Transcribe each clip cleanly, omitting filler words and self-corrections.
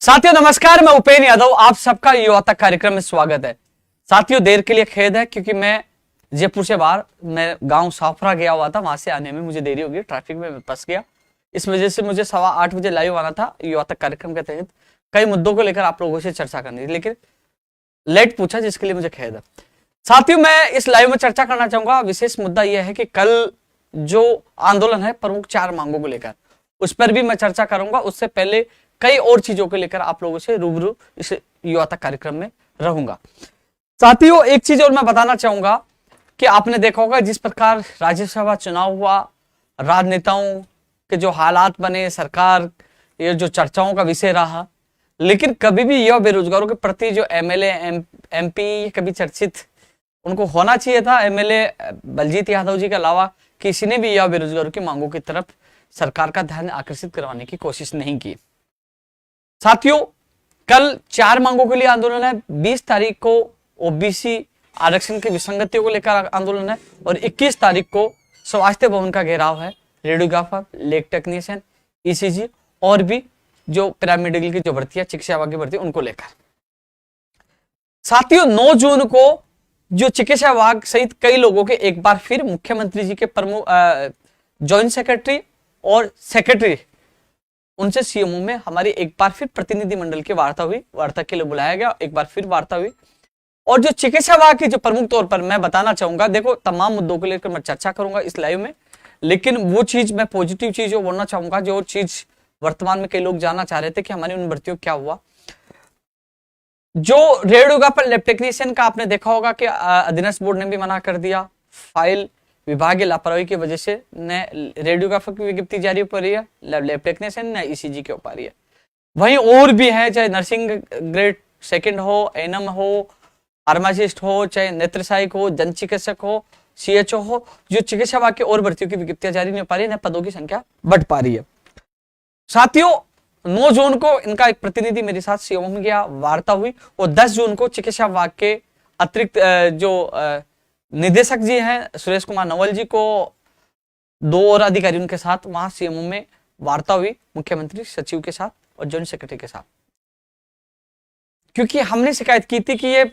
साथियों नमस्कार, मैं उपेंद्र यादव, आप सबका युवा तक कार्यक्रम में स्वागत है। साथियों देर के लिए खेद है क्योंकि मैं जयपुर से बाहर मैं गांव साफरा गया हुआ था, वहां से आने में मुझे देरी हो गई, ट्रैफिक में फंस गया। इस वजह से मुझे 8:15 बजे लाइव आना था युवा तक कार्यक्रम के तहत कई मुद्दों को लेकर आप लोगों से चर्चा करनी थी, लेकिन लेट पूछा जिसके लिए मुझे खेद है। साथियों मैं इस लाइव में चर्चा करना चाहूंगा, विशेष मुद्दा यह है कि कल जो आंदोलन है प्रमुख 4 मांगों को लेकर, उस पर भी मैं चर्चा करूंगा। उससे पहले कई और चीजों को लेकर आप लोगों से रूबरू इस युवा तक कार्यक्रम में रहूंगा। साथियों एक चीज और मैं बताना चाहूंगा कि आपने देखा होगा जिस प्रकार राज्यसभा चुनाव हुआ, राजनेताओं के जो हालात बने, सरकार ये जो चर्चाओं का विषय रहा, लेकिन कभी भी युवा बेरोजगारों के प्रति जो एमएलए एमपी कभी चर्चित उनको होना चाहिए था। एमएलए बलजीत यादव जी के अलावा किसी ने भी युवा बेरोजगारों की मांगों की तरफ सरकार का ध्यान आकर्षित करवाने की कोशिश नहीं की। साथियों कल 4 मांगों के लिए आंदोलन है। 20 तारीख को ओबीसी आरक्षण की विसंगतियों को लेकर आंदोलन है और 21 तारीख को स्वास्थ्य भवन का घेराव है। रेडियोग्राफर, लैब टेक्नीशियन, ईसीजी और भी जो पैरामेडिकल की जो भर्ती है, चिकित्सा विभाग की भर्ती, उनको लेकर। साथियों 9 जून को जो चिकित्सा विभाग सहित कई लोगों के एक बार फिर मुख्यमंत्री जी के प्रमुख ज्वाइंट सेक्रेटरी और सेक्रेटरी उनसे सीएमओ में हमारी एक बार फिर प्रतिनिधिमंडल की वार्ता हुई। वार्ता के लिए बुलाया गया, एक बार फिर वार्ता हुई और जो चिकित्सा विभाग की जो प्रमुख तौर पर मैं बताना चाहूंगा, देखो तमाम मुद्दों को लेकर मैं चर्चा करूंगा इस लाइव में, लेकिन वो चीज मैं पॉजिटिव चीज बोलना चाहूंगा जो चीज वर्तमान में कई लोग जानना चाह रहे थे कि हमारी उन भर्तियों क्या हुआ। जो रेडियोग्राफर, लैब टेक्नीशियन का आपने देखा होगा कि अधीनस्थ बोर्ड ने भी मना कर दिया। फाइल विभागीय लापरवाही की वजह से न रेडियोग्राफर की विज्ञप्ति जारी हो पा रही है, लैब टेक्नीशियन न ईसीजी के हो पा रही है। वहीं और भी है, चाहे नर्सिंग ग्रेड 2 हो, एनएम हो, फार्मासिस्ट हो, चाहे नेत्र सहायक हो, जन चिकित्सक हो, सीएचओ हो, जो चिकित्सा विभाग की और भर्तियों की विज्ञप्तियां जारी नहीं हो पा रही है, न पदों की संख्या बढ़ पा रही है। साथियों 9 जून को इनका एक प्रतिनिधि मेरे साथ सीएमओ में गया, वार्ता हुई और 10 जून को चिकित्सा विभाग के अतिरिक्त जो निदेशक जी हैं सुरेश कुमार नवल जी को 2 और अधिकारी उनके साथ वहां सीएमओ में वार्ता हुई, मुख्यमंत्री सचिव के साथ और जॉइंट सेक्रेटरी के साथ, क्योंकि हमने शिकायत की थी कि ये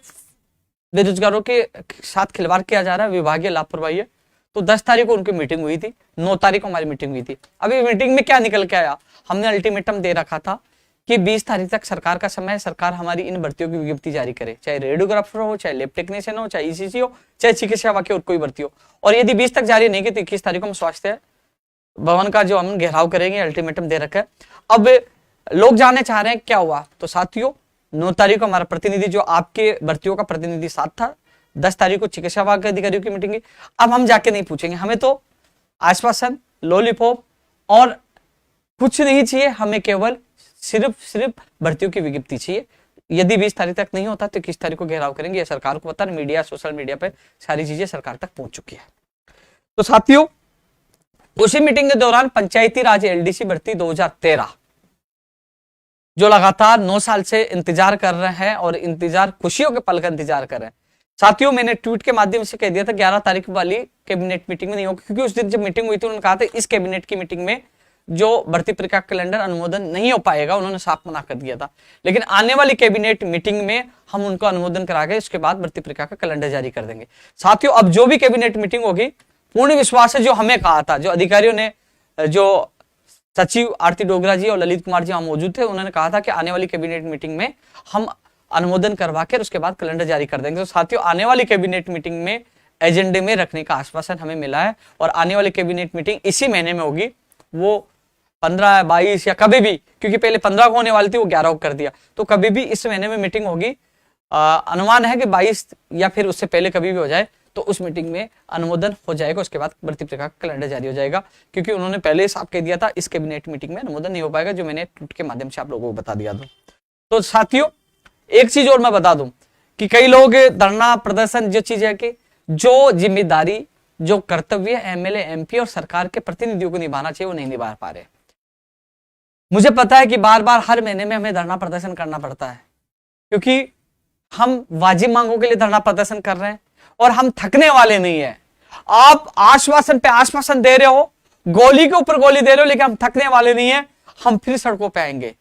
बेरोजगारों के साथ खिलवाड़ किया जा रहा है, विभागीय लापरवाही है। तो 10 तारीख को उनकी मीटिंग हुई थी, 9 तारीख को हमारी मीटिंग हुई थी। अभी मीटिंग में क्या निकल के आया, हमने अल्टीमेटम दे रखा था कि 20 तारीख तक सरकार का समय है, सरकार हमारी इन भर्तियों की विज्ञप्ति जारी करे, चाहे रेडियोग्राफर हो, चाहे लैब टेक्नीशियन हो, चाहे ईसीसी हो, चाहे चिकित्सा विभाग की और कोई भर्ती हो। और यदि 20 तक जारी नहीं की तो 21 तारीख को हम स्वास्थ्य भवन का जो हम घेराव करेंगे, अल्टीमेटम दे रखा है। अब लोग जानने चाह रहे हैं क्या हुआ, तो साथियों 9 तारीख को हमारा प्रतिनिधि जो आपके भर्तियों का प्रतिनिधि साथ था, 10 तारीख को चिकित्सा विभाग के अधिकारियों की मीटिंग हुई। अब हम जाके नहीं पूछेंगे, हमें तो आश्वासन, लॉलीपॉप और कुछ नहीं चाहिए, हमें केवल सिर्फ भर्तियों की विज्ञप्ति चाहिए। यदि 20 तारीख तक नहीं होता तो 21 तारीख को घेराव करेंगे, ये सरकार को पता है, मीडिया, सोशल मीडिया पे सारी चीजें सरकार तक पहुंच चुकी है। तो साथियों उसी मीटिंग के दौरान पंचायती राज एलडीसी भर्ती 2013 जो लगातार 9 साल से इंतजार कर रहे हैं और इंतजार खुशियों के पल का इंतजार कर रहे हैं। साथियों मैंने ट्वीट के माध्यम से कह दिया था 11 तारीख वाली कैबिनेट मीटिंग में नहीं होगी, क्योंकि उस दिन जब मीटिंग हुई थी उन्होंने कहा था इस कैबिनेट की मीटिंग में जो भर्ती प्रक्रिया कैलेंडर अनुमोदन नहीं हो पाएगा, उन्होंने साफ मना कर दिया था। लेकिन आने वाली कैबिनेट मीटिंग में हम उनको अनुमोदन करा के उसके बाद भर्ती प्रक्रिया का कैलेंडर जारी कर देंगे। साथियों अब जो भी कैबिनेट मीटिंग होगी, पूर्ण विश्वास है जो हमें कहा था, जो अधिकारियों ने, जो सचिव आरती डोगरा जी और ललित कुमार जी वहां मौजूद थे, उन्होंने कहा था कि आने वाली कैबिनेट मीटिंग में हम अनुमोदन करवा के उसके बाद कैलेंडर जारी कर देंगे। तो साथियों आने वाली कैबिनेट मीटिंग में एजेंडे में रखने का आश्वासन हमें मिला है और आने वाली कैबिनेट मीटिंग इसी महीने में होगी, वो 15, 22 या कभी भी, क्योंकि पहले 15 को होने वाली थी, वो 11 को कर दिया, तो कभी भी इस महीने में मीटिंग होगी। अनुमान है कि 22 या फिर उससे पहले कभी भी हो जाए, तो उस मीटिंग में अनुमोदन हो जाएगा, उसके बाद भर्ती प्रक्रिया का कैलेंडर जारी हो जाएगा, क्योंकि उन्होंने पहले साफ कह दिया था इस कैबिनेट मीटिंग में अनुमोदन नहीं हो पाएगा, जो मैंने ट्वीट के माध्यम से आप लोगों को बता दिया था। तो साथियों एक चीज और मैं बता दूं कि कई लोग धरना प्रदर्शन जो चीज है कि जो जिम्मेदारी, जो कर्तव्य एमएलए, एमपी और सरकार के प्रतिनिधियों को निभाना चाहिए वो नहीं निभा पा रहे। मुझे पता है कि बार बार हर महीने में हमें धरना प्रदर्शन करना पड़ता है, क्योंकि हम वाजिब मांगों के लिए धरना प्रदर्शन कर रहे हैं और हम थकने वाले नहीं है। आप आश्वासन पे आश्वासन दे रहे हो, गोली के ऊपर गोली दे रहे हो, लेकिन हम थकने वाले नहीं है, हम फिर सड़कों पे आएंगे।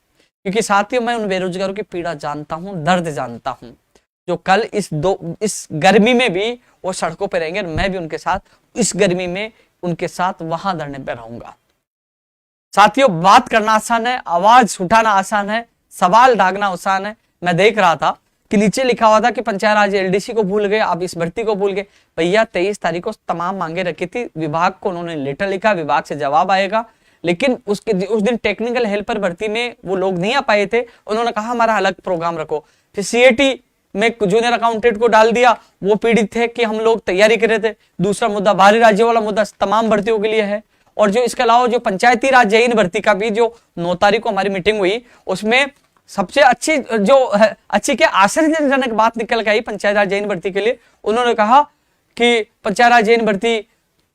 क्योंकि साथियों मैं उन बेरोजगारों की पीड़ा जानता हूं, दर्द जानता हूं, जो कल इस गर्मी में भी वो सड़कों पर रहेंगे, और मैं भी उनके साथ इस गर्मी में उनके साथ वहां धरने पर रहूंगा। साथियों बात करना आसान है, आवाज उठाना आसान है, सवाल दागना आसान है। मैं देख रहा था कि नीचे लिखा हुआ था कि पंचायत राज एलडीसी को भूल गए, आप इस भर्ती को भूल गए। भैया 23 तारीख को तमाम मांगे रखी थी, विभाग को उन्होंने लेटर लिखा, विभाग से जवाब आएगा, लेकिन उस दिन टेक्निकल हेल्पर भर्ती में वो लोग नहीं आ पाए थे। उन्होंने कहा हमारा अलग प्रोग्राम रखो। फिर सीएटी में जूनियर अकाउंटेंट को डाल दिया, वो पीड़ित थे कि हम लोग तैयारी कर रहे थे। दूसरा मुद्दा बाहरी राज्यों वाला मुद्दा तमाम भर्तियों के लिए है। और जो इसके अलावा जो पंचायती राज जैन भर्ती का भी जो 9 तारीख को हमारी मीटिंग हुई, उसमें सबसे अच्छी क्या आश्चर्यजनक बात निकल के आई पंचायत राज जैन भर्ती के लिए। उन्होंने कहा कि पंचायत राज जैन भर्ती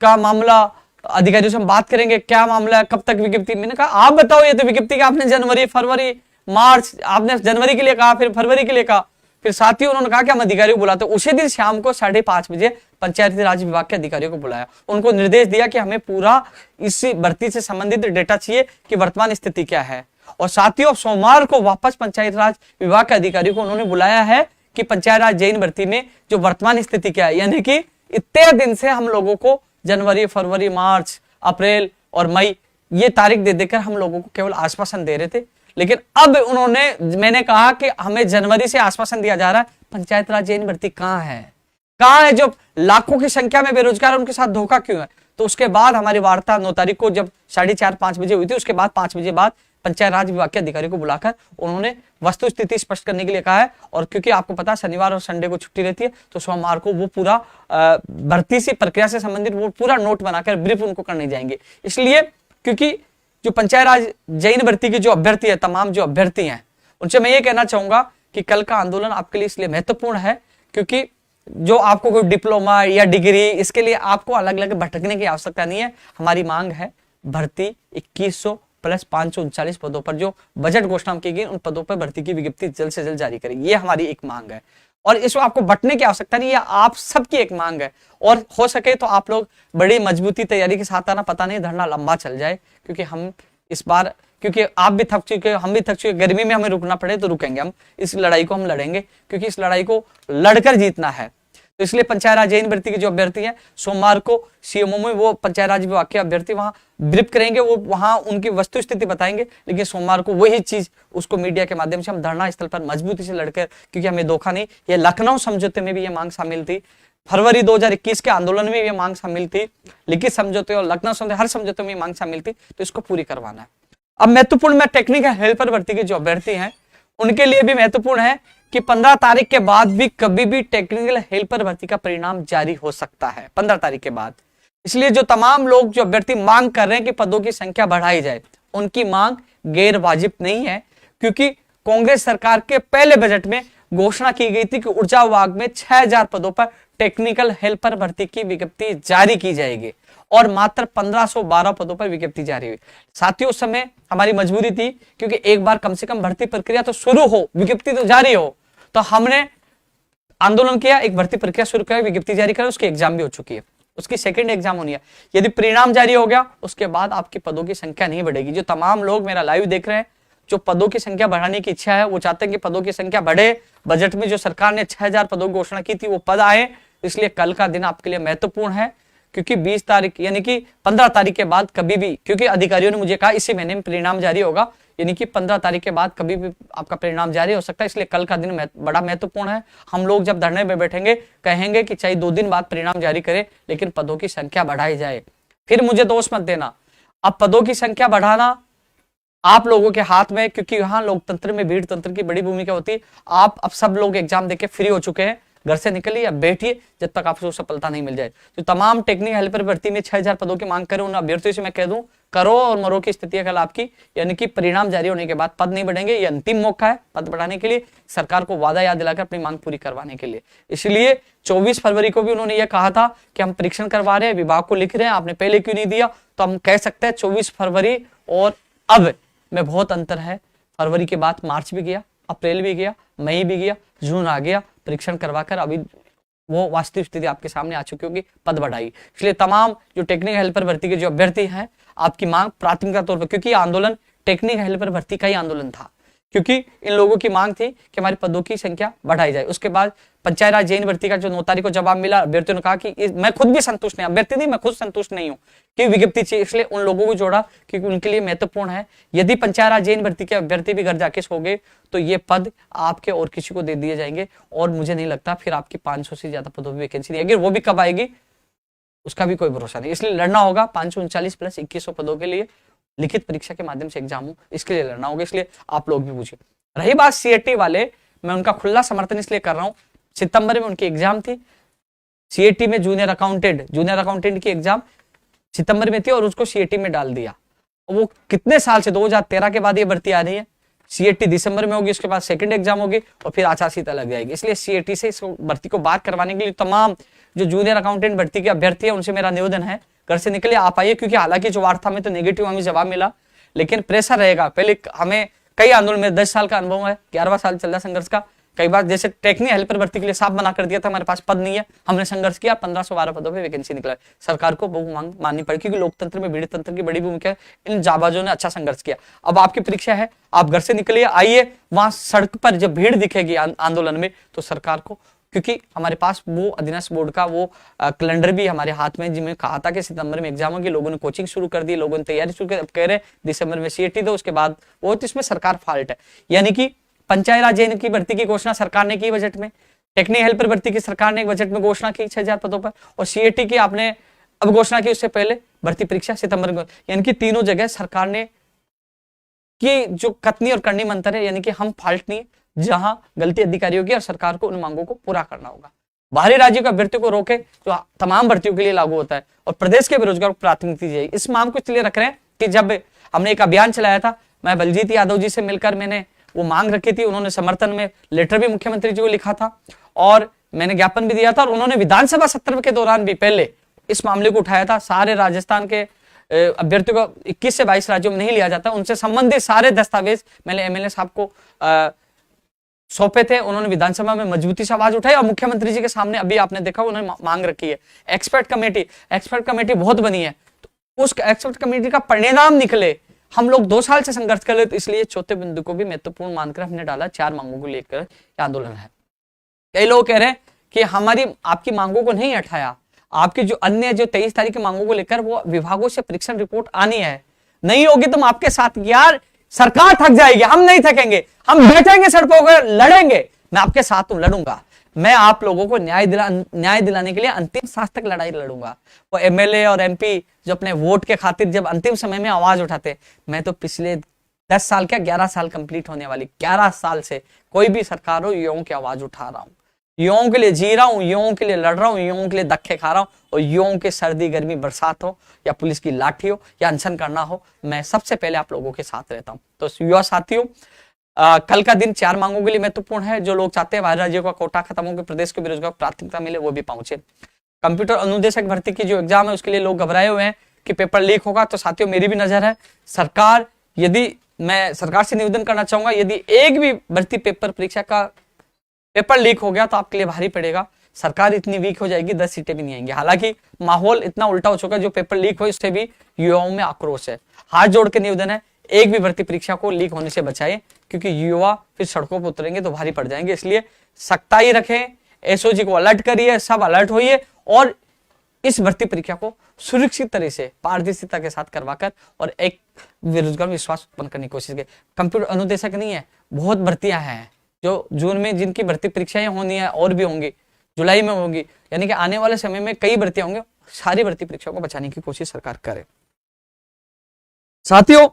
का मामला अधिकारियों से हम बात करेंगे, क्या मामला है, कब तक विज्ञप्ति। मैंने कहा आप बताओ, ये तो विज्ञप्ति का आपने जनवरी, फरवरी, मार्च, आपने जनवरी के लिए कहा, फिर फरवरी के लिए कहा, फिर साथियों उन्होंने कहा कि हम अधिकारियों को बुलाते। उसी दिन शाम को 5:30 बजे पंचायती राज विभाग के अधिकारियों को बुलाया, उनको निर्देश दिया कि हमें पूरा इस भर्ती से संबंधित डेटा चाहिए कि वर्तमान स्थिति क्या है। और साथियों सोमवार को वापस पंचायत राज विभाग के अधिकारियों को उन्होंने बुलाया है कि पंचायत राज जैन भर्ती में जो वर्तमान स्थिति क्या है, यानी कि इतने दिन से हम लोगों को जनवरी, फरवरी, मार्च, अप्रैल और मई ये तारीख दे देकर हम लोगों को केवल आश्वासन दे रहे थे। लेकिन अब मैंने कहा कि हमें जनवरी से आश्वासन दिया जा रहा है, पंचायत राज जैन भर्ती कहां है, जो लाखों की संख्या में बेरोजगार है, उनके साथ धोखा क्यों है। तो उसके बाद हमारी वार्ता 9 तारीख को जब 4:30-5 बजे हुई थी, उसके बाद 5 बजे बाद पंचायत राज विभाग के अधिकारी को बुलाकर उन्होंने वस्तु स्थिति स्पष्ट करने के लिए कहा है। और क्योंकि आपको पता है शनिवार और संडे को छुट्टी रहती है, तो सोमवार को वो पूरा भर्ती से प्रक्रिया से संबंधित वो पूरा नोट बनाकर ब्रीफ उनको करने जाएंगे। इसलिए क्योंकि जो पंचायत राज जैन भर्ती की जो अभ्यर्थी है, तमाम जो अभ्यर्थी हैं, उनसे मैं ये कहना चाहूंगा कि कल का आंदोलन आपके लिए इसलिए महत्वपूर्ण है क्योंकि जो आपको कोई डिप्लोमा या डिग्री, इसके लिए आपको अलग अलग भटकने की आवश्यकता नहीं है। हमारी मांग है भर्ती 2100 प्लस 539 पदों पर जो बजट घोषणा की गई, उन पदों पर भर्ती की विज्ञप्ति जल्द से जल्द जारी करेगी। ये हमारी एक मांग है और इसको आपको बटने की आवश्यकता नहीं है, आप सबकी एक मांग है। और हो सके तो आप लोग बड़ी मजबूती तैयारी के साथ आना, पता नहीं धरना लंबा चल जाए, क्योंकि हम इस बार, क्योंकि आप भी थक चुके, हम भी थक चुके, गर्मी में हमें रुकना पड़े तो रुकेंगे, हम इस लड़ाई को हम लड़ेंगे, क्योंकि इस लड़ाई को लड़कर जीतना है। तो इसलिए पंचायत राज जैन भर्ती के जो अभ्यर्थी हैं, सोमवार को सीएमओ में वो पंचायत राज विभाग के अभ्यर्थी वहां ब्रीफ करेंगे, वो वहां उनकी वस्तु स्थिति बताएंगे। लेकिन सोमवार को वही चीज उसको मीडिया के माध्यम से हम धरना स्थल पर मजबूती से लड़कर, क्योंकि हमें धोखा नहीं, ये लखनऊ समझौते में भी ये मांग शामिल थी, फरवरी 2021 के आंदोलन में ये मांग शामिल थी, लिखित समझौते और लखनऊ समझौते, हर समझौते में मांग शामिल थी, तो इसको पूरी करवाना है। अब महत्वपूर्ण में टेक्निकल हेल्पर भर्ती के जो अभ्यर्थी हैं उनके लिए भी महत्वपूर्ण है कि 15 तारीख के बाद भी कभी भी टेक्निकल हेल्पर भर्ती का परिणाम जारी हो सकता है, 15 तारीख के बाद। इसलिए जो तमाम लोग जो अभ्यर्थी मांग कर रहे हैं कि पदों की संख्या बढ़ाई जाए, उनकी मांग गैर वाजिब नहीं है, क्योंकि कांग्रेस सरकार के पहले बजट में घोषणा की गई थी कि ऊर्जा विभाग में 6000 पदों पर टेक्निकल हेल्पर भर्ती की विज्ञप्ति जारी की जाएगी और मात्र 1512 पदों पर विज्ञप्ति जारी हुई। साथियों उस समय हमारी मजबूरी थी, क्योंकि एक बार कम से कम भर्ती प्रक्रिया तो शुरू हो, विज्ञप्ति तो जारी हो, तो हमने आंदोलन किया, एक भर्ती प्रक्रिया शुरू किया, विज्ञप्ति जारी करा, उसकी एग्जाम भी हो चुकी है, उसकी सेकंड एग्जाम होनी है। यदि परिणाम जारी हो गया उसके बाद आपकी पदों की संख्या नहीं बढ़ेगी। जो तमाम लोग मेरा लाइव देख रहे हैं, जो पदों की संख्या बढ़ाने की इच्छा है, वो चाहते हैं कि पदों की संख्या बढ़े, बजट में जो सरकार ने 6000 पदों की घोषणा की थी वो पद आए। इसलिए कल का दिन आपके लिए महत्वपूर्ण है, क्योंकि 20 तारीख यानी कि 15 तारीख के बाद कभी भी, क्योंकि अधिकारियों ने मुझे कहा इसी महीने में परिणाम जारी होगा, यानी कि 15 तारीख के बाद कभी भी आपका परिणाम जारी हो सकता है। इसलिए कल का दिन बड़ा महत्वपूर्ण है। हम लोग जब धरने में बैठेंगे कहेंगे कि चाहे 2 दिन बाद परिणाम जारी करे, लेकिन पदों की संख्या बढ़ाई जाए। फिर मुझे दोष मत देना, अब पदों की संख्या बढ़ाना आप लोगों के हाथ में, क्योंकि यहाँ लोकतंत्र में भीड़ तंत्र की बड़ी भूमिका होती है। आप अब सब लोग एग्जाम देके फ्री हो चुके हैं, घर से निकलिए या बैठिए जब तक आपको सफलता नहीं मिल जाए। तो तमाम टेक्निकल हेल्पर भर्ती में 6000 पदों की मांग करें, उन अभ्यर्थियों से मैं कह दूं, करो और मरो की स्थिति है कल आपकी, यानी कि परिणाम जारी होने के बाद पद नहीं बढ़ेंगे। ये अंतिम मौका है पद बढ़ाने के लिए, सरकार को वादा याद दिलाकर अपनी मांग पूरी करवाने के लिए। इसलिए 24 फरवरी को भी उन्होंने यह कहा था कि हम परीक्षण करवा रहे हैं, विभाग को लिख रहे हैं, आपने पहले क्यों नहीं दिया। तो हम कह सकते हैं 24 फरवरी और अब में बहुत अंतर है। फरवरी के बाद मार्च भी गया, अप्रैल भी गया, मई भी गया, जून आ गया, परीक्षण करवाकर अभी वो वास्तविक स्थिति आपके सामने आ चुकी होगी, पद बढ़ाई। इसलिए तमाम जो टेक्निकल हेल्पर भर्ती के जो अभ्यर्थी हैं, आपकी मांग प्राथमिकता तौर पर, क्योंकि आंदोलन टेक्निकल हेल्पर भर्ती का ही आंदोलन था, क्योंकि इन लोगों की मांग थी कि हमारी पदों की संख्या बढ़ाई जाए। उसके बाद पंचायत राज जेईई भर्ती का जो 9 तारीख को जवाब मिला, अभ्यर्थियों ने कहा कि मैं खुद भी संतुष्ट नहीं, अभ्यर्थी नहीं, मैं खुद संतुष्ट नहीं हूं कि विज्ञप्ति चाहिए, इसलिए उन लोगों को जोड़ा क्योंकि उनके लिए महत्वपूर्ण है। यदि पंचायत राज जेईई भर्ती के अभ्यर्थी भी घर जाके सो गए तो ये पद आपके और किसी को दे दिए जाएंगे, और मुझे नहीं लगता फिर आपकी 500 से ज्यादा पदों पर वैकेंसी नहीं आएगी। वो भी कब आएगी उसका भी कोई भरोसा नहीं, इसलिए लड़ना होगा 539 प्लस 2100 पदों के लिए लिखित परीक्षा के माध्यम से एग्जाम हो, इसके लिए लड़ना होगा। इसलिए आप लोग भी पूछिए। रही बात सीएटी वाले, मैं उनका खुला समर्थन इसलिए कर रहा हूं, सितंबर में उनकी एग्जाम थी सीएटी में, जूनियर अकाउंटेंट की एग्जाम सितंबर में थी और उसको सीएटी में डाल दिया। वो कितने साल से 2013 के बाद ये भर्ती आ रही है, सीएटी दिसंबर में होगी, उसके बाद सेकंड एग्जाम होगी और फिर आचार संहिता लग जाएगी। इसलिए सीएटी से इस भर्ती को बात करवाने के लिए तमाम जो जूनियर अकाउंटेंट भर्ती के अभ्यर्थी है उनसे मेरा निवेदन है, घर से निकले आप आइए, क्योंकि हालांकि जो वार्ता में तो नेगेटिव हमें जवाब मिला, लेकिन प्रेशर रहेगा। पहले हमें कई आंदोलन में 10 साल का अनुभव है, 11वां साल चल रहा संघर्ष का। कई बार जैसे टेक्निकल हेल्पर भर्ती के लिए साफ मना कर दिया था, हमारे पास पद नहीं है, हमने संघर्ष किया, 1512 पदों पे वैकेंसी निकला। सरकार को बहु मांग माननी पड़ी क्योंकि लोकतंत्र में भीड़ तंत्र की बड़ी भूमिका है। इन जाबाजों ने अच्छा संघर्ष किया। अब आपकी परीक्षा है, आप घर से निकलिए, आइए, वहां सड़क पर जब भीड़ दिखेगी आंदोलन में तो सरकार को, क्योंकि हमारे पास वो अधीनस्थ बोर्ड का वो कैलेंडर भी हमारे हाथ में, जिसमें कहा था कि सितंबर में एग्जाम होगी, लोगों ने कोचिंग शुरू कर दी, लोगों ने तैयारी शुरू कर, अब कह रहे दिसंबर में सीएटी दो, उसके बाद वो, तो इसमें सरकार फॉल्ट है। यानी कि पंचायत राज जेईई की भर्ती की घोषणा सरकार ने की बजट में, टेक्निकल हेल्पर भर्ती की सरकार ने बजट में घोषणा की 6000 पदों पर, और सीएटी की आपने अब घोषणा की, उससे पहले भर्ती परीक्षा सितंबर में। यानी कि तीनों जगह सरकार ने की जो कथनी और करनी में अंतर है, यानी कि हम फॉल्ट नहीं, जहां गलती अधिकारियों की, और सरकार को उन मांगों को पूरा करना होगा। बाहरी राज्यों के अभ्यर्थियों को रोके जो तमाम भर्तियों के लिए लागू होता है, और प्रदेश के बेरोजगार को प्राथमिकता दी जाएगी। इस मांग को इसलिए रख रहे हैं कि जब हमने एक अभियान चलाया था, मैं बलजीत यादव जी से मिलकर मैंने वो मांग रखी थी, उन्होंने समर्थन में लेटर भी मुख्यमंत्री जी को लिखा था और मैंने ज्ञापन भी दिया था, और उन्होंने विधानसभा सत्र के दौरान भी पहले इस मामले को उठाया था। सारे राजस्थान के अभ्यर्थियों को 21 से 22 राज्यों में नहीं लिया जाता, उनसे संबंधित सारे दस्तावेज मैंने एमएलए साहब को सौंपे थे। उन्होंने विधानसभा में मजबूती से आवाज उठाई और मुख्यमंत्री जी के सामने अभी आपने देखा उन्होंने मांग रखी है। एक्सपर्ट कमेटी बहुत बनी है, तो उस एक्सपर्ट कमेटी का परिणाम निकले। हम लोग 2 साल से संघर्ष कर रहे, तो इसलिए चौथे बिंदु को भी महत्वपूर्ण मानकर हमने डाला। 4 मांगों को लेकर आंदोलन है। कई लोग कह रहे हैं कि हमारी आपकी मांगों को नहीं हटाया, आपकी जो अन्य जो 23 तारीख की मांगों को लेकर वो विभागों से परीक्षण रिपोर्ट आनी है, नहीं होगी तुम आपके साथ। यार सरकार थक जाएगी, हम नहीं थकेंगे, हम बैठेंगे सड़कों पर, लड़ेंगे, मैं आपके साथ हूं, लड़ूंगा। मैं आप लोगों को न्याय दिलाने के लिए अंतिम सांस तक लड़ाई लड़ूंगा। वो एमएलए और एमपी जो अपने वोट के खातिर जब अंतिम समय में आवाज उठाते, मैं तो पिछले 10 साल क्या 11 साल कंप्लीट होने वाली 11 साल से कोई भी सरकार हो, युवाओं की आवाज उठा रहा हूं, युवाओं के लिए जी रहा हूं, युवाओं के लिए लड़ रहा हूं, युवाओं के लिए धक्के खा रहा हूं, और युवाओं के सर्दी गर्मी बरसात हो या पुलिस की लाठी हो या अनशन करना हो, मैं सबसे पहले आप लोगों के साथ रहता हूं। तो युवा साथियों, कल का दिन 4 मांगों के लिए महत्वपूर्ण है। जो लोग चाहते हैं बाहरी राज्यों का कोटा खत्म होकर प्रदेश के बेरोजगार को प्राथमिकता मिले, वो भी पहुंचे। कंप्यूटर अनुदेशक भर्ती की जो एग्जाम है उसके लिए लोग घबराए हुए हैं कि पेपर लीक होगा। तो साथियों मेरी भी नजर है, सरकार, यदि मैं सरकार से निवेदन करना चाहूंगा, यदि एक भी भर्ती पेपर परीक्षा का पेपर लीक हो गया तो आपके लिए भारी पड़ेगा। सरकार इतनी वीक हो जाएगी 10 सीटें भी नहीं आएंगी। हालांकि माहौल इतना उल्टा हो चुका है, जो पेपर लीक हो उससे भी युवाओं में आक्रोश है। हाथ जोड़ के निवेदन है, एक भी भर्ती परीक्षा को लीक होने से बचाए, क्योंकि युवा फिर सड़कों पर उतरेंगे तो भारी पड़ जाएंगे। इसलिए सख्ताई रखें, एसओजी को अलर्ट करिए, सब अलर्ट होइए और इस भर्ती परीक्षा को सुरक्षित तरह से पारदर्शिता के साथ करवाकर और एक बेरोजगार विश्वास उत्पन्न करने की कोशिश करें। कंप्यूटर अनुदेशक नहीं है, बहुत भर्तियां हैं जो जून में जिनकी भर्ती परीक्षाएं होनी है और भी होंगी, जुलाई में होंगी, यानी कि आने वाले समय में कई भर्तियां होंगे। सारी भर्ती परीक्षाओं को बचाने की कोशिश सरकार करे। साथियों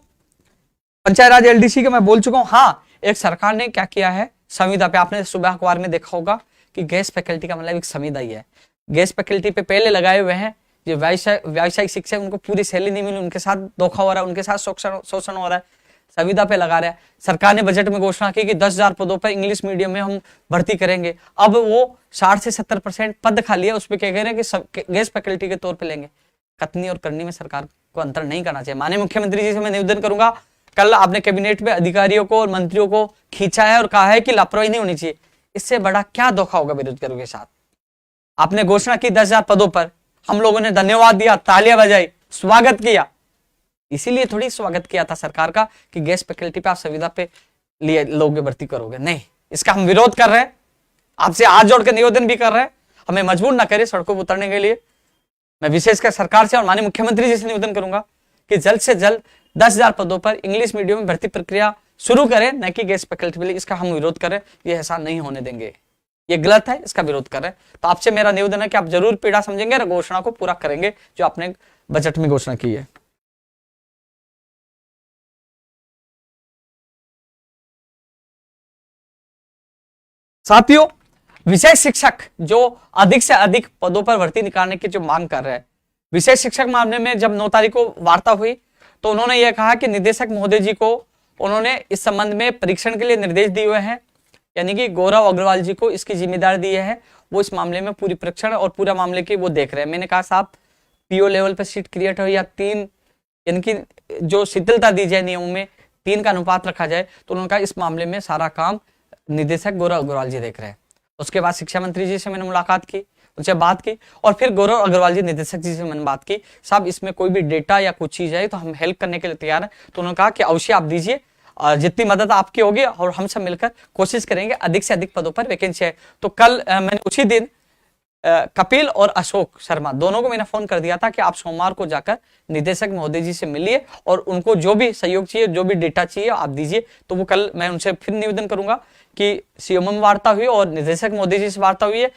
पंचायत राज एलडीसी के मैं बोल चुका हूं। हाँ, एक सरकार ने क्या किया है, संविदा पे आपने सुबह अखबार में देखा होगा कि गेस्ट फैकल्टी का मतलब एक संविदा ही है। गेस्ट फैकल्टी पे पहले लगाए हुए हैं जो व्यावसायिक शिक्षक, उनको पूरी सैलरी नहीं मिली, उनके साथ धोखा हो रहा है, उनके साथ शोषण हो रहा है, संविदा पे लगा रहा है। सरकार ने बजट में घोषणा की कि 10,000 पदों पर इंग्लिश मीडियम में हम भर्ती करेंगे। अब वो 60 से 70% पद खाली है, उस पर क्या कह रहे हैं कि गेस्ट फैकल्टी के तौर पर लेंगे। कथनी और करनी में सरकार को अंतर नहीं करना चाहिए। माननीय मुख्यमंत्री जी से मैं निवेदन करूंगा, कल आपने कैबिनेट में अधिकारियों को और मंत्रियों को खींचा है और कहा है कि लापरवाही नहीं होनी चाहिए। इससे बड़ा क्या धोखा होगा बेरोजगारों के साथ। आपने घोषणा की 10,000 पदों पर, हम लोगों ने धन्यवाद दिया, तालियां बजाई, स्वागत किया, इसीलिए थोड़ी स्वागत किया था सरकार का कि गेस्ट फैकल्टी पे आप संविदा पे लिए लोग भर्ती करोगे, नहीं, इसका हम विरोध कर रहे हैं, आपसे हाथ जोड़ के निवेदन भी कर रहे हैं, हमें मजबूर ना करिए सड़कों पर उतरने के लिए। मैं विशेषकर सरकार से और माननीय मुख्यमंत्री जी से निवेदन करूंगा कि जल्द से जल्द 10,000 पदों पर इंग्लिश मीडियम में भर्ती प्रक्रिया शुरू करें, न कि गेस्ट फैकल्टी के लिए। इसका हम विरोध करें, ये ऐसा नहीं होने देंगे, ये गलत है, इसका विरोध कर रहे हैं। तो आपसे मेरा निवेदन है कि आप जरूर पीड़ा समझेंगे और घोषणा को पूरा करेंगे जो आपने बजट में घोषणा की है। साथियों, विषय शिक्षक जो अधिक से अधिक पदों पर भर्ती निकालने की जो मांग कर रहे हैं, विषय शिक्षक मामले में जब 9 तारीख को वार्ता हुई तो उन्होंने यह कहा कि निदेशक महोदय जी को उन्होंने इस संबंध में परीक्षण के लिए निर्देश दिए हुए हैं, यानी कि गौरव अग्रवाल जी को इसकी जिम्मेदारी दी है, वो इस मामले में पूरी परीक्षण और पूरा मामले की वो देख रहे हैं। मैंने कहा साहब पीओ लेवल पर सीट क्रिएट हो या 3, यानी कि जो शिथिलता दी जाए नियमों में 3 का अनुपात रखा जाए, तो उन्होंने कहा इस मामले में सारा काम निदेशक गौरव अग्रवाल जी देख रहे हैं। उसके बाद शिक्षा मंत्री जी से मैंने मुलाकात की, उनसे बात की, और फिर गौरव अग्रवाल जी निदेशक जी से मैंने बात की, साहब इसमें कोई भी डेटा या कुछ चीज है तो हम हेल्प करने के लिए तैयार हैं। तो उन्होंने कहा कि अवश्य आप दीजिए, जितनी मदद आपकी होगी और हम सब मिलकर कोशिश करेंगे अधिक से अधिक पदों पर वैकेंसी है। तो कल मैंने उसी दिन कपिल और अशोक शर्मा दोनों को मैंने फोन कर दिया था कि आप सोमवार को जाकर निदेशक महोदय जी से मिलिए और उनको जो भी सहयोग चाहिए, जो भी डेटा चाहिए आप दीजिए। तो वो कल मैं उनसे फिर निवेदन करूंगा कि सीएमओ में वार्ता हुई और निदेशक महोदय जी से वार्ता हुई है,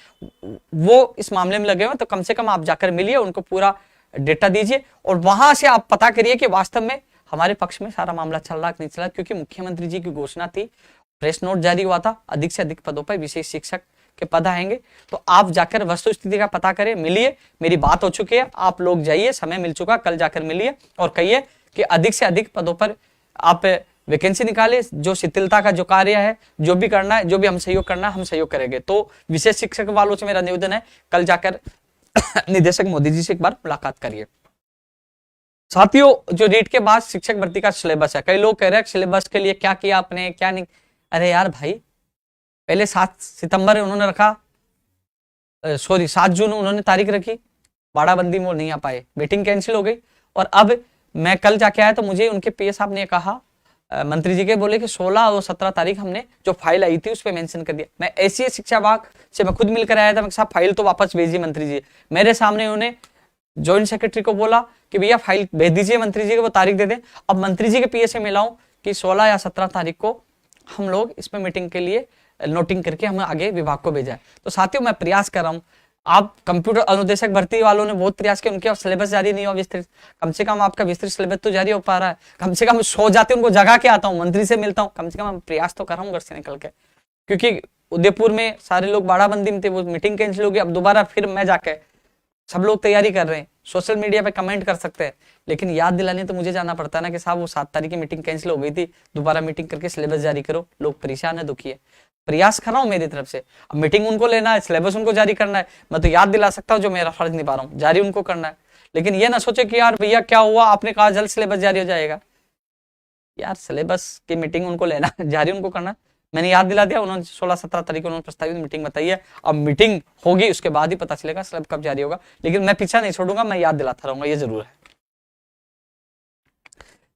वो इस मामले में लगे हुए, तो कम से कम आप जाकर मिलिए, उनको पूरा डेटा दीजिए और वहां से आप पता करिए कि वास्तव में हमारे पक्ष में सारा मामला चल रहा है कि नहीं चल रहा, क्योंकि मुख्यमंत्री जी की घोषणा थी, प्रेस नोट जारी हुआ था, अधिक से अधिक पदों पर विशेष शिक्षक के पद आएंगे। तो आप जाकर वस्तु स्थिति का पता करें, मिलिए, मेरी बात हो चुकी है, आप लोग जाइए, समय मिल चुका, कल जाकर मिलिए और कहिए कि अधिक से अधिक पदों पर आप वैकेंसी निकाले, जो शिथिलता का जो कार्य है, जो भी करना है, जो भी हम सहयोग करना है, हम सहयोग करेंगे। तो विशेष शिक्षक वालों से मेरा निवेदन है, कल जाकर निदेशक मोदी जी से एक बार मुलाकात करिए। साथियों, जो रीट के बाद शिक्षक भर्ती का सिलेबस है, कई लोग कह रहे हैं सिलेबस के लिए क्या किया आपने, क्या नहीं। अरे यार भाई, पहले 7 सितंबर उन्होंने रखा, सॉरी 7 जून उन्होंने तारीख रखी, बाड़ाबंदी में वो नहीं आ पाए, मीटिंग कैंसिल हो गई। और अब मैं कल जाके आया तो मुझे उनके पीए साहब ने कहा, मंत्री जी के बोले कि 16 और 17 तारीख हमने जो फाइल आई थी उस पर मेंशन कर दिया। मैं ऐसी शिक्षा विभाग से मैं खुद मिलकर आया था, मैं साहब फाइल तो वापस भेजिए मंत्री जी। मेरे सामने उन्होंने जॉइंट सेक्रेटरी को बोला कि भैया फाइल भेज दीजिए मंत्री जी को, वो तारीख दे दें। अब मंत्री जी के पीए से मिलाऊं कि 16 या 17 तारीख को हम लोग इसमें मीटिंग के लिए नोटिंग करके हमें आगे विभाग को भेजा है। तो साथियों, मैं प्रयास कर रहा हूँ, आप कंप्यूटर अनुदेशक भर्ती वालों ने बहुत प्रयास किया, उनके सिलेबस जारी नहीं हुआ विस्तृत, कम से कम आपका विस्तृत सिलेबस तो जारी हो पा रहा है। कम से कम सो जाते उनको जगा के आता हूँ, मंत्री से मिलता हूँ, कम से कम प्रयास तो कर रहा हूँ घर से निकल के, क्योंकि उदयपुर में सारे लोग बाड़ाबंदी में थे, वो मीटिंग कैंसिल हो गई। अब दोबारा फिर मैं जाके, सब लोग तैयारी कर रहे हैं, सोशल मीडिया पे कमेंट कर सकते हैं, लेकिन याद दिलाने तो मुझे जाना पड़ता है ना कि साहब वो 7 तारीख की मीटिंग कैंसिल हो गई थी, दोबारा मीटिंग करके सिलेबस जारी करो। लोग परेशान है, दुखी है, प्रयास कर रहा हूं मेरी तरफ से। अब मीटिंग उनको लेना है, सिलेबस उनको जारी करना है, मैं तो याद दिला सकता हूं, जो मेरा फर्ज निभा रहा हूं, जारी उनको करना है। लेकिन ये ना सोचे कि यार भैया क्या हुआ, आपने कहा जल्द सिलेबस जारी हो जाएगा। यार सिलेबस की मीटिंग उनको लेना है, जारी उनको करना है। मैंने याद दिला दिया, उन्होंने 16-17 तारीख को उन्होंने प्रस्तावित मीटिंग बताई है। अब मीटिंग होगी उसके बाद ही पता चलेगा सिलेबस कब जारी होगा, लेकिन मैं पीछा नहीं छोड़ूंगा, मैं याद दिलाता रहूंगा, ये जरूर है।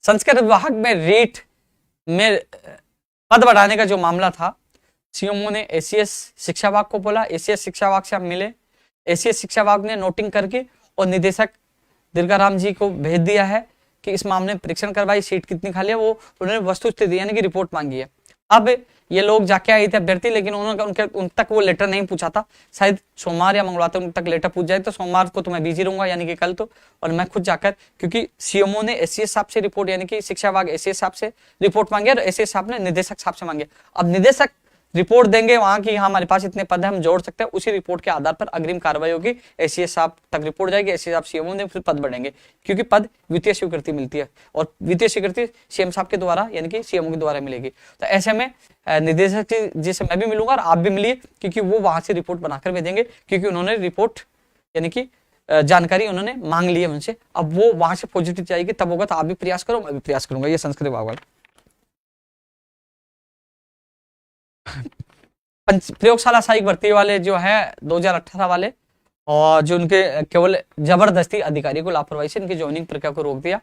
संस्कृत विभाग में रीट में पद बढ़ाने का जो मामला था, सीएमओ ने एसीएस शिक्षा विभाग को बोला, एसीएस शिक्षा विभाग से हम मिले, एसीएस शिक्षा विभाग ने नोटिंग करके और निदेशक दुर्गाराम जी को भेज दिया है कि इस मामले में परीक्षण करवाई, सीट कितनी खाली है, वो उन्होंने वस्तु स्थिति यानी कि रिपोर्ट मांगी है। अब ये लोग जाके आए थे अभ्यर्थी, लेकिन उन्होंने उन तक वो लेटर नहीं पूछा था, शायद सोमवार या मंगलवार तक उन तक लेटर पूछ जाए, तो सोमवार को तो मैं बिजी रहूंगा, यानी कि कल तो, और मैं खुद जाकर, क्योंकि सीएमओ ने एसीएस साहब से रिपोर्ट, यानी कि शिक्षा विभाग एसीएस साहब से रिपोर्ट मांगी और एसीएस साहब ने निदेशक साहब से मांगे। अब निदेशक रिपोर्ट देंगे वहां की, हमारे पास इतने पद है हम जोड़ सकते हैं, उसी रिपोर्ट के आधार पर अग्रिम कार्रवाई होगी, एसीएस साहब तक रिपोर्ट जाएगी, एसीएस साहब सीएमओ ने फिर पद बढ़ेंगे, क्योंकि पद वित्तीय स्वीकृति मिलती है और वित्तीय स्वीकृति सीएम साहब के द्वारा यानी कि सीएमओ के द्वारा मिलेगी। तो ऐसे में निदेशक जी से मैं भी मिलूंगा और आप भी मिलिए, क्योंकि वो वहां से रिपोर्ट बनाकर भेजेंगे, क्योंकि उन्होंने रिपोर्ट यानी कि जानकारी उन्होंने मांग ली है उनसे। अब वो वहां से पॉजिटिव जाएगी, तब होगा, तो आप भी प्रयास करो, मैं भी प्रयास करूंगा। ये संस्कृत विभाग वाला प्रयोगशाला सहायक भर्ती वाले जो है 2018 वाले, और जो उनके केवल जबरदस्ती अधिकारी को लापरवाही से इनकी ज्वाइनिंग प्रक्रिया को रोक दिया,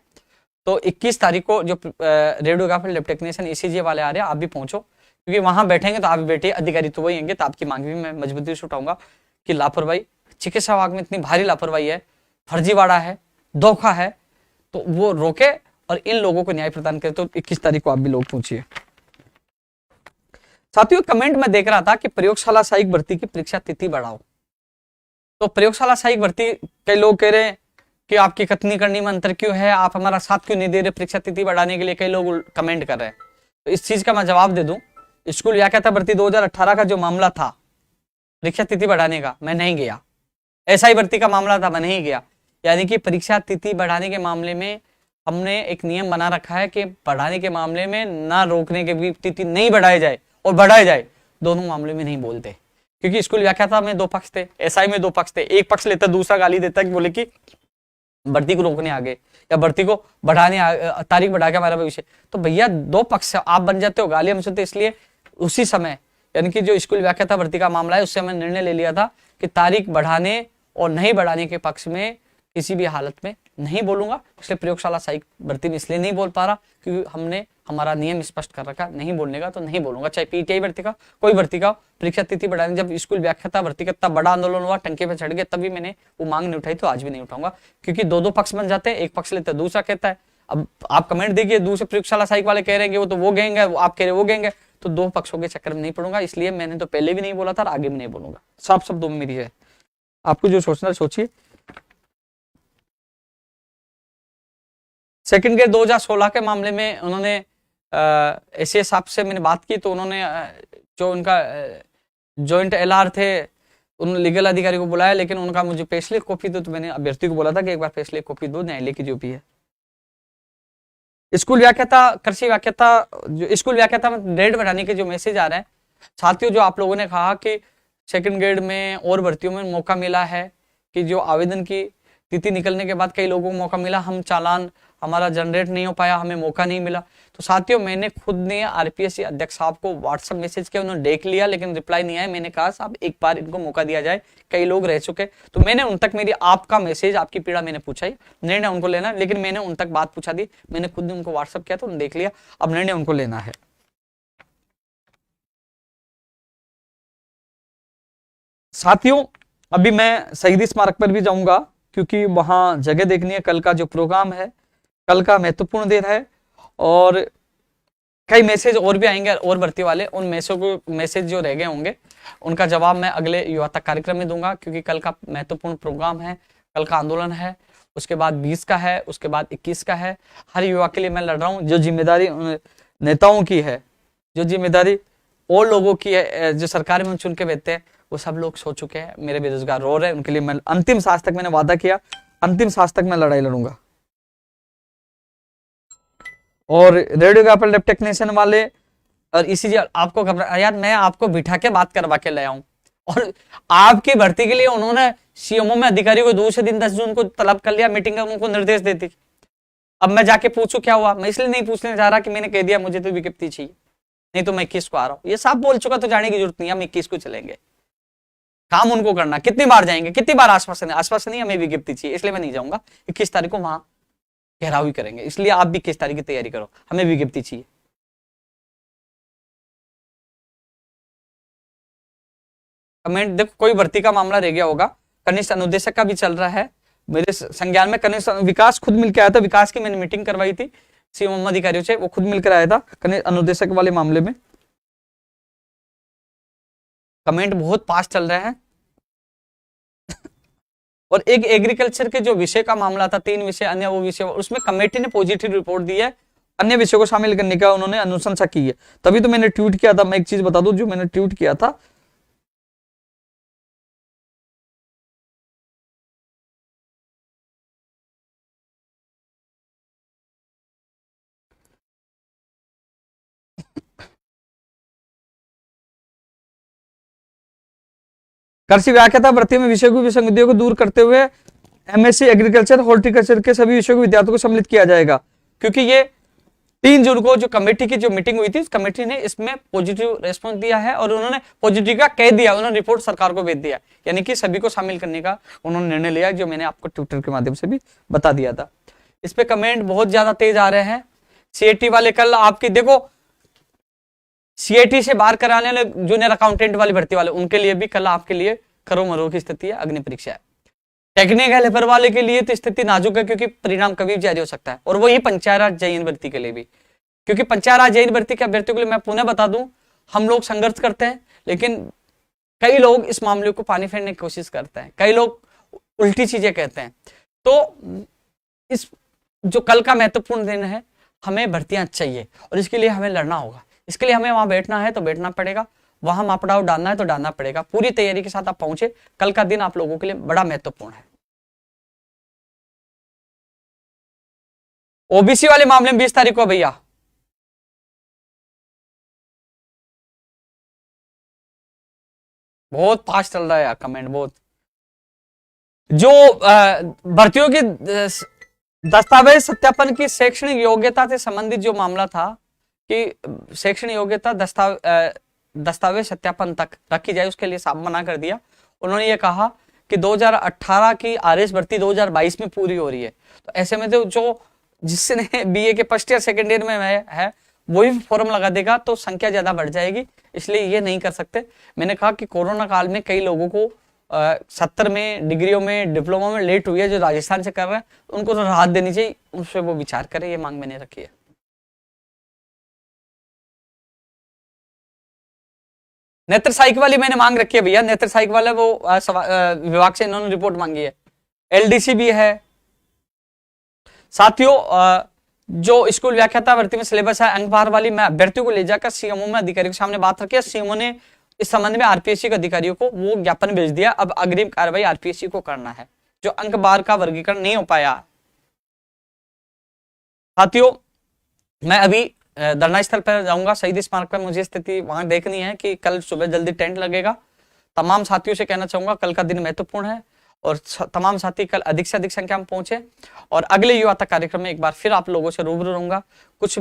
तो 21 तारीख को जो रेडियोग्राफर लैब टेक्नीशियन ईसीजी वाले आ रहे हैं, आप भी पहुंचो, क्योंकि वहां बैठेंगे तो आप भी बैठिए, अधिकारी तो वही होंगे, तो आपकी मांग भी मैं मजबूती से उठाऊंगा कि लापरवाही, चिकित्सा विभाग में इतनी भारी लापरवाही है, फर्जीवाड़ा है, धोखा है, तो वो रोके और इन लोगों को न्याय प्रदान करे। तो 21 तारीख को आप भी लोग पहुंचिए। साथियों, कमेंट में देख रहा था कि प्रयोगशाला सहायक भर्ती की परीक्षा तिथि बढ़ाओ। तो प्रयोगशाला सहायक भर्ती, कई लोग कह रहे हैं कि आपकी कथनी करनी में अंतर क्यों है, आप हमारा साथ क्यों नहीं दे रहे परीक्षा तिथि बढ़ाने के लिए, कई लोग कमेंट कर रहे हैं। तो इस चीज का मैं जवाब दे दूं, स्कूल व्याख्याता भर्ती 2018 का जो मामला था परीक्षा तिथि बढ़ाने का, मैं नहीं गया। एसआई भर्ती का मामला था, मैं नहीं गया। यानी कि परीक्षा तिथि बढ़ाने के मामले में हमने एक नियम बना रखा है कि बढ़ाने के मामले में ना रोकने के भी तिथि नहीं बढ़ाई जाए और बढ़ाए जाए, दोनों मामले में नहीं बोलते। क्योंकि स्कूल व्याख्याता में 2 पक्ष थे, एसआई में 2 पक्ष थे। एक पक्ष लेता, दूसरा गाली देता कि बोले कि भर्ती को रोकने आगे या भर्ती को बढ़ाने, तारीख बढ़ा के हमारा भविष्य। तो भैया 2 पक्ष आप बन जाते हो, गाली हम सुनते। इसलिए उसी समय, यानी कि जो स्कूल व्याख्याता भर्ती का मामला है, उससे हमने निर्णय ले लिया था कि तारीख बढ़ाने और नहीं बढ़ाने के पक्ष में किसी भी हालत में नहीं बोलूंगा। इसलिए प्रयोगशाला सहायक भर्ती में इसलिए नहीं बोल पा रहा क्योंकि हमने हमारा नियम स्पष्ट कर रखा, नहीं बोलने का, तो नहीं बोलूंगा। चाहे पीटीआई भर्ती का, कोई भर्ती का, परीक्षा तिथि बढ़ाने, जब स्कूल व्याख्याता भर्ती का इतना बड़ा आंदोलन हुआ, टंके पे चढ़ गए, तभी मैंने वो मांग नहीं उठाई, तो आज भी नहीं उठाऊंगा। क्योंकि 2 पक्ष बन जाते हैं, एक पक्ष लेते हैं, दूसरा कहता है। अब आप कमेंट देखिए, दूसरे प्रयोगशाला सहायक वाले कह रहे हैं वो तो वो गएंगे, आप कह रहे वो गएंगे, तो 2 पक्षों के चक्कर में नहीं पड़ूंगा। इसलिए मैंने तो पहले भी नहीं बोला था और आगे भी नहीं बोलूंगा। साफ शब्दों में मेरी है, आपको जो सोचना है सोचिए। सेकंड ग्रेड 2016 के मामले में उन्होंने ऐसे साहब से मैंने बात की, तो उन्होंने जो उनका जॉइंट एलआर थे, उन्होंने लीगल अधिकारी को बुलाया, लेकिन उनका मुझे पेशली कॉपी दो। तो मैंने अभ्यर्थी को बोला था कि एक बार पेशली कॉपी दो, न्यायालय की जो भी है। स्कूल व्याख्याता, कृषि व्याख्याता, जो स्कूल व्याख्याता में ग्रेड बढ़ाने के जो मैसेज आ रहे हैं, साथियों, जो आप लोगों ने कहा कि सेकंड ग्रेड में और भर्तियों में मौका मिला है, कि जो आवेदन की तिथि निकलने के बाद कई लोगों को मौका मिला, हम चालान हमारा जनरेट नहीं हो पाया, हमें मौका नहीं मिला। तो साथियों, मैंने खुद ने आरपीएससी अध्यक्ष साहब को व्हाट्सएप मैसेज किया, उन्होंने देख लिया, लेकिन रिप्लाई नहीं आया। मैंने कहा साहब एक बार इनको मौका दिया जाए, कई लोग रह चुके। तो मैंने उन तक मेरी आपका मैसेज, आपकी पीड़ा मैंने पूछा ही, निर्णय उनको लेना, लेकिन मैंने उन तक बात पूछा दी, मैंने खुद ने उनको व्हाट्सएप किया, तो उन्होंने देख लिया, अब निर्णय उनको लेना है। साथियों, अभी मैं शहीदी स्मारक पर भी जाऊंगा, क्योंकि वहां जगह देखनी है। कल का जो प्रोग्राम है, कल का महत्वपूर्ण दिन है, और कई मैसेज और भी आएंगे और भर्ती वाले, उन मैसेज जो रह गए होंगे उनका जवाब मैं अगले युवा तक कार्यक्रम में दूंगा, क्योंकि कल का महत्वपूर्ण प्रोग्राम है, कल का आंदोलन है, उसके बाद 20 का है, उसके बाद 21 का है। हर युवा के लिए मैं लड़ रहा हूँ। जो जिम्मेदारी नेताओं की है, जो जिम्मेदारी और लोगों की है, जो सरकार में चुन के बैठते हैं, वो सब लोग सो चुके हैं। मेरे बेरोजगार रो रहे हैं, उनके लिए मैं अंतिम सांस तक, मैंने वादा किया, अंतिम सांस तक मैं लड़ाई लड़ूंगा। और रेडियोग्राफर लैब टेक्नीशियन वाले और ईसीजी, आपको घबरा, यार मैं आपको बिठा के बात करवा के ले आऊं, और आपकी भर्ती के लिए उन्होंने सीएमओ में अधिकारी को दूसरे दिन 10 जून को तलब कर लिया, मीटिंग का उनको निर्देश देती। अब मैं जाके पूछूं क्या हुआ? मैं इसलिए नहीं पूछने जा रहा कि मैंने कह दिया मुझे तो विज्ञप्ति चाहिए, नहीं तो मैं 21 को आ रहा हूँ। ये साफ बोल चुका, तो जाने की जरूरत नहीं, हम 21 को चलेंगे। काम उनको करना, कितनी बार जाएंगे, कितनी बार आश्वासन नहीं, हमें विज्ञप्ति चाहिए, इसलिए मैं नहीं जाऊंगा। 21 तारीख को वहां घेराव ही करेंगे, इसलिए आप भी 21 तारीख की तैयारी करो, हमें विज्ञप्ति चाहिए। कमेंट देखो, कोई भर्ती का मामला रह गया होगा, कनिष्ठ अनुदेशक का भी चल रहा है मेरे संज्ञान में। कनिष्ठ विकास खुद मिलकर आया था, विकास की मैंने मीटिंग करवाई थी सीएमओ अधिकारियों से, वो खुद मिलकर आया था कनिष्ठ अनुदेशक वाले मामले में। कमेंट बहुत पास चल रहे हैं। और एक एग्रीकल्चर के जो विषय का मामला था, 3 विषय, अन्य वो विषय, उसमें कमेटी ने पॉजिटिव रिपोर्ट दी है, अन्य विषयों को शामिल करने का उन्होंने अनुशंसा की है। तभी तो मैंने ट्वीट किया था। मैं एक चीज बता दूं, जो मैंने ट्वीट किया था, कृषि व्याख्याता भर्ती में विषय की विसंगतियों को दूर करते हुए एमएससी एग्रीकल्चर, हॉर्टिकल्चर के सभी विषयों के विद्यार्थियों को सम्मिलित किया जाएगा। क्योंकि ये 3 जून को जो कमेटी की जो मीटिंग हुई थी, उस कमेटी ने इसमें पॉजिटिव रेस्पॉन्स दिया है, और उन्होंने पॉजिटिव का कह दिया, उन्होंने रिपोर्ट सरकार को भेज दिया, यानी कि सभी को शामिल करने का उन्होंने निर्णय लिया, जो मैंने आपको ट्विटर के माध्यम से भी बता दिया था। इस पे कमेंट बहुत ज्यादा तेज आ रहे हैं। सीएटी वाले कल आपकी देखो, सीएटी से बाहर कराने वाले जूनियर अकाउंटेंट वाली भर्ती वाले, उनके लिए भी कल आपके लिए करो मरो की स्थिति है, अग्नि परीक्षा है। टेक्निकल हेल्पर वाले के लिए तो स्थिति नाजुक है, क्योंकि परिणाम कभी भी जारी हो सकता है। और वही पंचायत राज जेईई भर्ती के लिए भी, क्योंकि पंचायत राज जेईई भर्ती के अभ्यर्थियों के लिए मैं पुनः बता दूं, हम लोग संघर्ष करते हैं, लेकिन कई लोग इस मामले को पानी फेरने की कोशिश करते हैं, कई लोग उल्टी चीजें कहते हैं। तो इस जो कल का महत्वपूर्ण दिन है, हमें भर्तियां चाहिए और इसके लिए हमें लड़ना होगा। इसके लिए हमें वहां बैठना है तो बैठना पड़ेगा, वहां मापड़ाव डालना है तो डालना पड़ेगा। पूरी तैयारी के साथ आप पहुंचे, कल का दिन आप लोगों के लिए बड़ा महत्वपूर्ण है। ओबीसी वाले मामले में 20 तारीख को भैया, बहुत फास्ट चल रहा है यार कमेंट बहुत। जो भर्तियों की दस्तावेज सत्यापन की शैक्षणिक योग्यता से संबंधित जो मामला था कि शैक्षणिक योग्यता दस्तावेज सत्यापन तक रखी जाए, उसके लिए साफ मना कर दिया। उन्होंने ये कहा कि 2018 की आरएस भर्ती 2022 में पूरी हो रही है, तो ऐसे में तो जो जिसने बीए के फर्स्ट ईयर सेकेंड ईयर में है वही फॉर्म लगा देगा तो संख्या ज्यादा बढ़ जाएगी, इसलिए ये नहीं कर सकते। मैंने कहा कि कोरोना काल में कई लोगों को 70 में डिग्रियों में डिप्लोमा में लेट हुई है, जो राजस्थान से कर रहे हैं उनको तो राहत देनी चाहिए, उस पर वो विचार करें, ये मांग मैंने रखी है। नेत्र साइक वाली मैंने मांग रखी है भैया, नेत्र साइक वाला वो विभाग से इन्होंने रिपोर्ट मांगी है। एलडीसी भी है साथियों। जो स्कूल व्याख्याता भर्ती में सिलेबस है अंकभार वाली, मैं अभ्यर्थियों को ले जाकर सीएमओ में अधिकारियों के सामने बात रखी है। सीएमओ ने इस संबंध में आरपीएससी के अधिकारियों को वो ज्ञापन भेज दिया। अब अग्रिम कार्रवाई आरपीएससी को करना है, जो अंक बार का वर्गीकरण नहीं हो पाया। साथियों मैं अभी धरना स्थल पर जाऊंगा, शहीद स्मारक पर मुझे स्थिति वहां देखनी है कि कल सुबह जल्दी टेंट लगेगा। तमाम साथियों से कहना चाहूंगा कल का दिन महत्वपूर्ण है और तमाम साथी कल अधिक से अधिक संख्या में पहुंचे। और अगले युवा तक कार्यक्रम में एक बार फिर आप लोगों से रूबरू रहूंगा। कुछ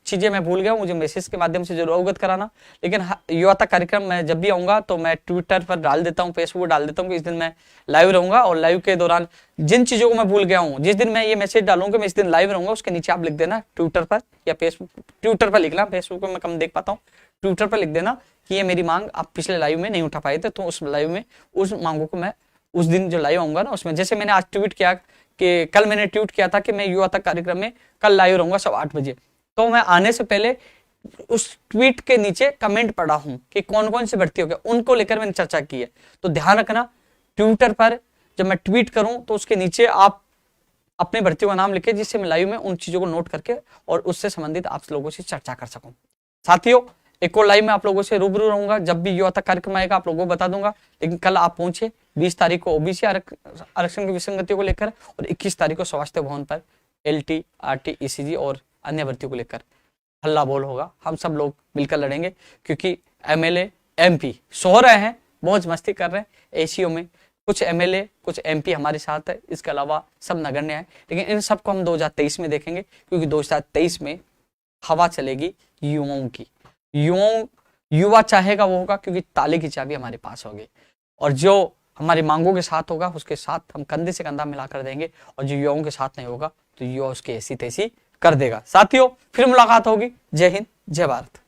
चीजें मैं भूल गया हूं, मुझे मैसेज के माध्यम से जरूर अवगत कराना। लेकिन युवा तक कार्यक्रम में जब भी आऊंगा तो मैं ट्विटर पर डाल देता हूं, फेसबुक डाल देता हूं कि इस दिन मैं लाइव रहूंगा। और लाइव के दौरान जिन चीजों को मैं भूल गया हूं, जिस दिन मैं ये मैसेज डालूंगा मैं इस दिन लाइव रहूंगा, उसके नीचे आप लिख देना ट्विटर पर या फेसबुक। ट्विटर पर लिखना, फेसबुक पर मैं कम देख पाता हूँ, ट्विटर पर लिख देना कि ये मेरी मांग आप पिछले लाइव में नहीं उठा पाए थे, तो उस लाइव में उस मांगों को मैं उस दिन जो लाइव आऊंगा ना उसमें, जैसे मैंने आज ट्वीट किया कि कल मैंने ट्वीट किया था कि मैं युवा तक कार्यक्रम में कल लाइव रहूंगा 8:15 बजे, तो मैं आने से पहले उस ट्वीट के नीचे कमेंट पढ़ा हूं कि कौन कौन सी भर्ती हो गया, उनको लेकर मैंने चर्चा की है। तो ध्यान रखना ट्विटर पर जब मैं ट्वीट करूं तो उसके नीचे आप अपने भर्तियों का नाम लिखे, जिससे मैं लाइव में उन चीजों को नोट करके और उससे संबंधित आप लोगों से चर्चा कर सकूं। साथियों एक और लाइव में आप लोगों से रूबरू रहूंगा, जब भी युवा तक कार्यक्रम आएगा आप लोगों को बता दूंगा। लेकिन कल आप पहुंचे 20 तारीख को ओबीसी आरक्षण की विसंगतियों को लेकर और 21 तारीख को स्वास्थ्य भवन पर एलटी, आरटी, ईसीजी और अन्य भर्तियों को लेकर हल्ला बोल होगा। हम सब लोग मिलकर लड़ेंगे, क्योंकि एमएलए एमपी सो रहे हैं, मौज मस्ती कर रहे हैं एसीओ में। कुछ एमएलए कुछ एमपी हमारे साथ है, इसके अलावा सब नगण्य है। लेकिन इन सबको हम 2023 में देखेंगे, क्योंकि 2023 में हवा चलेगी युवाओं की। युवा चाहेगा वो होगा, क्योंकि ताले की चाबी हमारे पास होगी। और जो हमारी मांगों के साथ होगा उसके साथ हम कंधे से कंधा मिलाकर देंगे, और जो युवाओं के साथ नहीं होगा तो युवा उसकी ऐसी तैसी कर देगा। साथियों फिर मुलाकात होगी। जय हिंद, जय भारत।